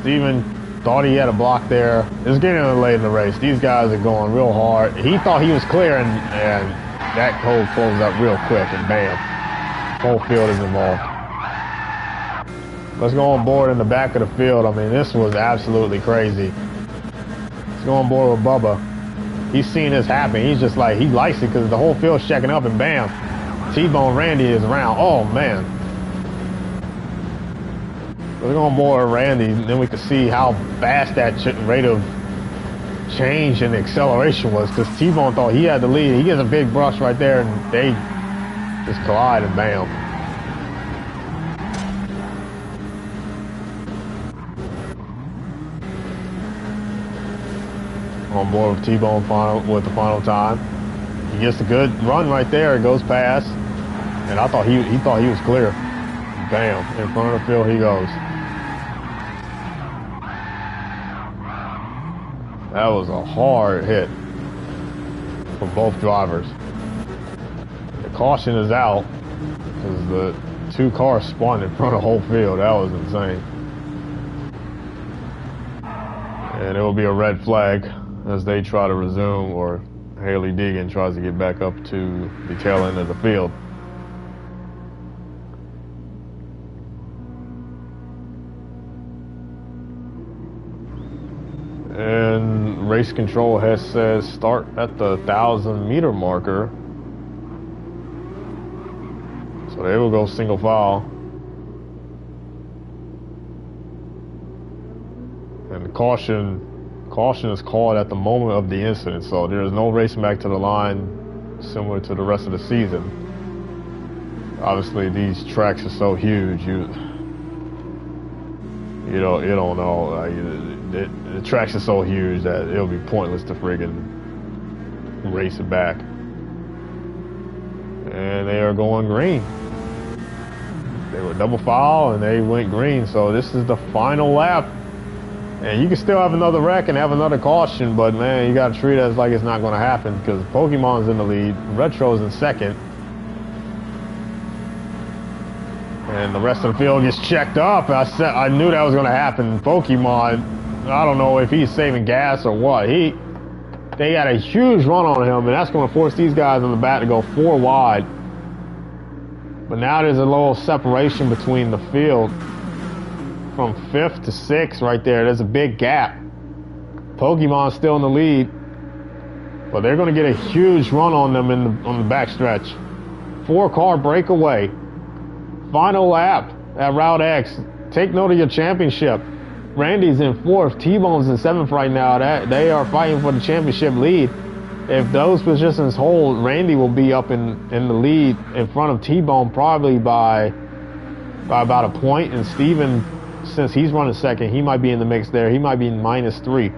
Steven thought he had a block there. It's getting late in the race. These guys are going real hard. He thought he was clear and that hole closed up real quick and bam. Whole field is involved. Let's go on board in the back of the field. I mean, this was absolutely crazy. Let's go on board with Bubba. He's seeing this happen. He's just like, he likes it because the whole field's checking up and bam. T-Bone Randy is around. Oh, man. Let's go on board with Randy. And then we can see how fast that rate of change and acceleration was because T-Bone thought he had the lead. He gets a big brush right there and they just collide and bam. On board with T-Bone with the final time. He gets a good run right there. It goes past. And I thought he thought he was clear. Bam. In front of the field he goes. That was a hard hit for both drivers. The caution is out because the 2 cars spun in front of the whole field. That was insane. And it will be a red flag as they try to resume, or Haley Deegan tries to get back up to the tail end of the field. And race control has said start at the 1,000-meter marker. So they will go single file. And caution is called at the moment of the incident, so there is no racing back to the line similar to the rest of the season. Obviously, these tracks are so huge, you don't know. The tracks are so huge that it'll be pointless to friggin' race it back. And they are going green. They were double file and they went green, so this is the final lap. And you can still have another wreck and have another caution, but man, you gotta treat it as like it's not gonna happen because Pokemon's in the lead, Retro's in second. And the rest of the field gets checked up. I knew that was going to happen. Pokemon, I don't know if he's saving gas or what. They got a huge run on him, and that's going to force these guys on the back to go 4 wide. But now there's a little separation between the field from 5th to 6th right there. There's a big gap. Pokemon's still in the lead, but they're going to get a huge run on them on the backstretch. 4-car breakaway. Final lap at Route X. Take note of your championship. Randy's in 4th. T-Bone's in 7th right now. They are fighting for the championship lead. If those positions hold, Randy will be up in the lead in front of T-Bone probably by about a point. And Steven, since he's running second, he might be in the mix there. He might be in -3.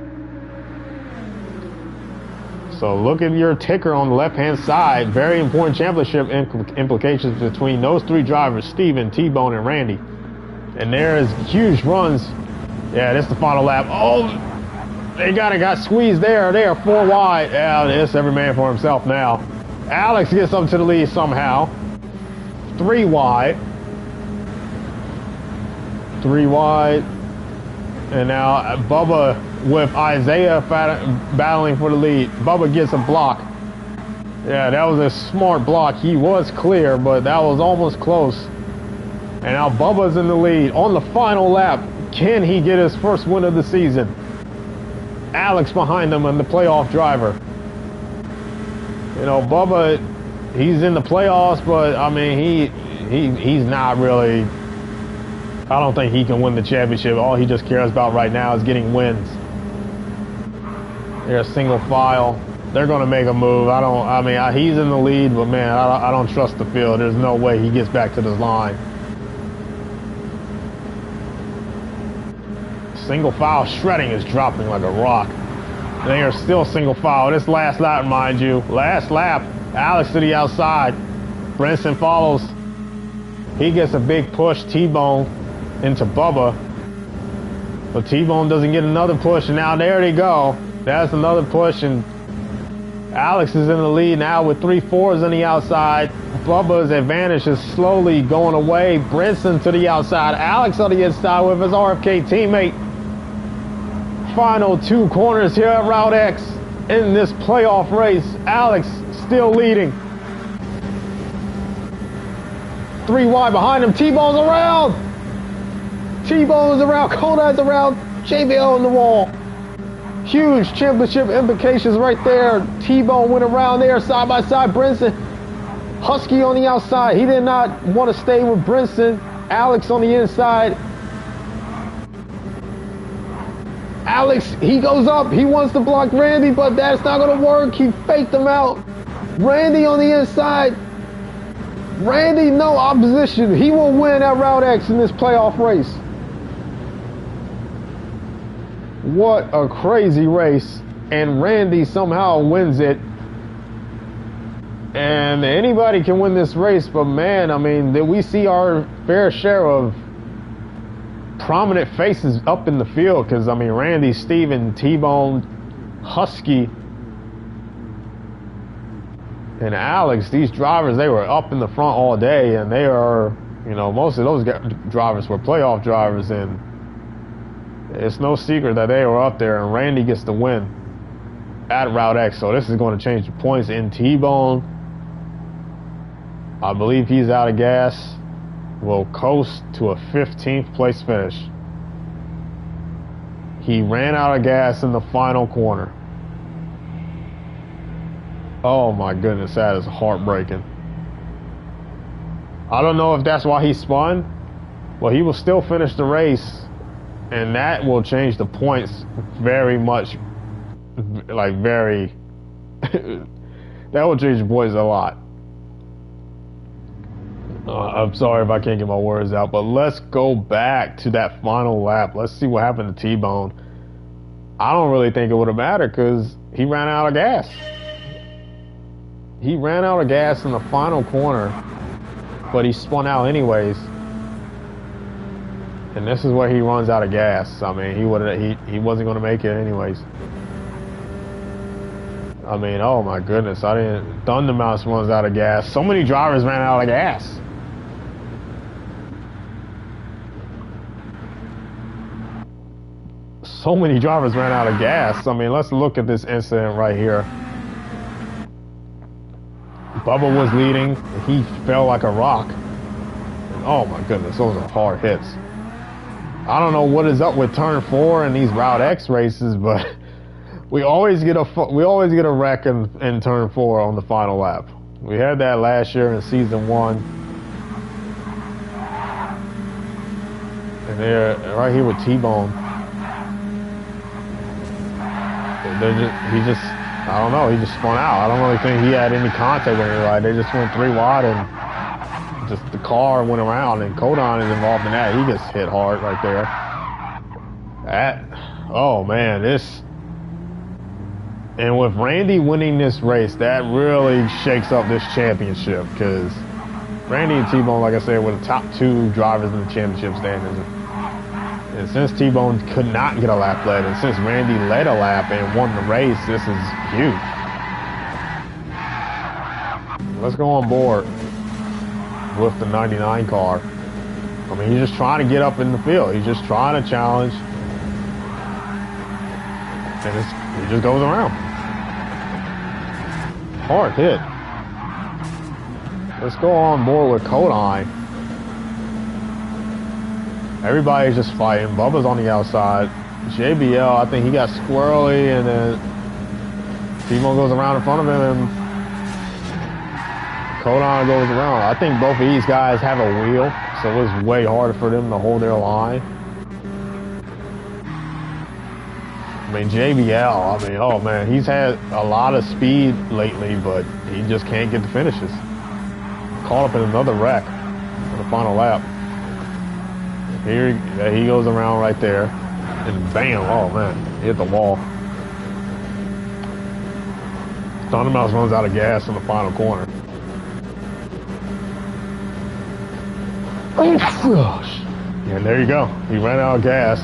So look at your ticker on the left-hand side. Very important championship implications between those 3 drivers, Steven, T-Bone, and Randy. And there's huge runs. Yeah, this is the final lap. Oh, they got squeezed there. They are 4 wide. Yeah, it's every man for himself now. Alex gets up to the lead somehow. 3 wide. 3 wide. And now Bubba with Isaiah battling for the lead. Bubba gets a block. Yeah, that was a smart block. He was clear, but that was almost close. And now Bubba's in the lead on the final lap. Can he get his first win of the season? Alex behind him and the playoff driver. You know, Bubba, he's in the playoffs, but I mean, he's not really. I don't think he can win the championship. All he just cares about right now is getting wins. They're a single file. They're going to make a move. I mean, he's in the lead, but man, I don't trust the field. There's no way he gets back to this line. Single file shredding is dropping like a rock. They are still single file. This last lap, mind you. Last lap. Alex to the outside. Brinson follows. He gets a big push. T-Bone into Bubba. But T-Bone doesn't get another push. And now there they go. That's another push. And Alex is in the lead now with 3 4s on the outside. Bubba's advantage is slowly going away. Brinson to the outside. Alex on the inside with his RFK teammate. Final 2 corners here at Route X in this playoff race. Alex still leading. 3 wide behind him. T-Bone's around. T-Bone's around. Kodak's around. JBL on the wall. Huge championship implications right there. T-Bone went around there side by side. Brinson. Husky on the outside. He did not want to stay with Brinson. Alex on the inside. Alex, he goes up. He wants to block Randy, but that's not going to work. He faked him out. Randy on the inside. Randy, no opposition. He will win at Route X in this playoff race. What a crazy race. And Randy somehow wins it. And anybody can win this race, but man, I mean, we see our fair share of prominent faces up in the field, because I mean, Randy, Steven, T-Bone, Husky, and Alex, these drivers, they were up in the front all day, and they are, you know, most of those drivers were playoff drivers, and it's no secret that they were up there, and Randy gets the win at Route X. So this is going to change the points. In T-Bone, I believe he's out of gas, will coast to a 15th place finish. He ran out of gas in the final corner. Oh my goodness, that is heartbreaking. I don't know if that's why he spun, but he will still finish the race, and that will change the points very much, like very, that will change the points a lot. I'm sorry if I can't get my words out, but let's go back to that final lap. Let's see what happened to T-Bone. I don't really think it would have mattered because he ran out of gas. He ran out of gas in the final corner, but he spun out anyways. And this is where he runs out of gas. I mean, he wasn't going to make it anyways. I mean, oh my goodness, Thundermouse runs out of gas. So many drivers ran out of gas. so many drivers ran out of gas. I mean, let's look at this incident right here. Bubba was leading. He fell like a rock. And oh my goodness, those are hard hits. I don't know what is up with turn 4 and these Route X races, but we always get a wreck in turn 4 on the final lap. We had that last year in season 1. And they're right here with T-Bone. I don't know, he just spun out. I don't really think he had any contact with anybody. They just went 3 wide and just the car went around, and Codon is involved in that. He gets hit hard right there. Oh man, and with Randy winning this race, that really shakes up this championship, because Randy and T-Bone, like I said, were the top 2 drivers in the championship standings. And since T-Bone could not get a lap led, and since Randy led a lap and won the race, this is huge. Let's go on board with the 99 car. I mean, he's just trying to get up in the field. He's just trying to challenge. And he just goes around. Hard hit. Let's go on board with Kodai. Everybody's just fighting. Bubba's on the outside. JBL, I think he got squirrely, and then T-Bone goes around in front of him, and Kodai goes around. I think both of these guys have a wheel, so it's way harder for them to hold their line. I mean, JBL, I mean, oh man, he's had a lot of speed lately, but he just can't get the finishes. Caught up in another wreck on the final lap. Here he goes around right there, and bam, oh man, hit the wall. Thundermouse runs out of gas in the final corner. Oh gosh. And there you go, he ran out of gas.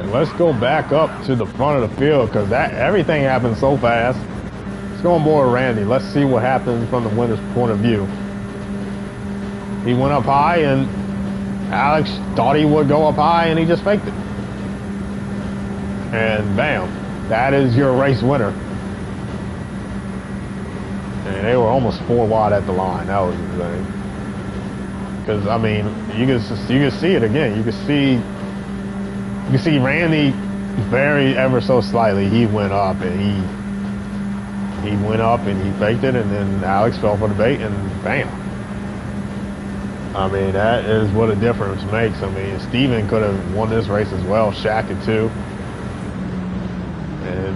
And let's go back up to the front of the field, because everything happened so fast. Let's go on board Randy. Let's see what happens from the winner's point of view. He went up high, and Alex thought he would go up high, and he just faked it. And bam, that is your race winner. And they were almost 4 wide at the line. That was insane. Because I mean, you can see it again. You can see Randy ever so slightly. He went up, and he went up and he faked it, and then Alex fell for the bait, and bam. I mean, that is what a difference makes. I mean, Steven could have won this race as well. Shaq it too. And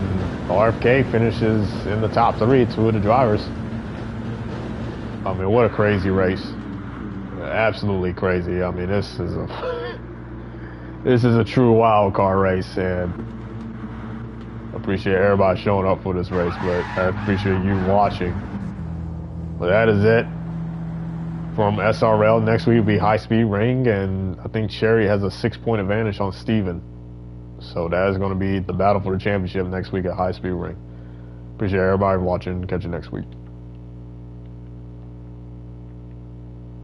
RFK finishes in the top 3, 2 of the drivers. I mean, what a crazy race. Absolutely crazy. I mean, this is a true wild card race, and I appreciate everybody showing up for this race, but I appreciate you watching. But that is it from SRL. Next week will be High Speed Ring, and I think Cherry has a 6-point advantage on Steven. So that is going to be the battle for the championship next week at High Speed Ring. Appreciate everybody watching. Catch you next week.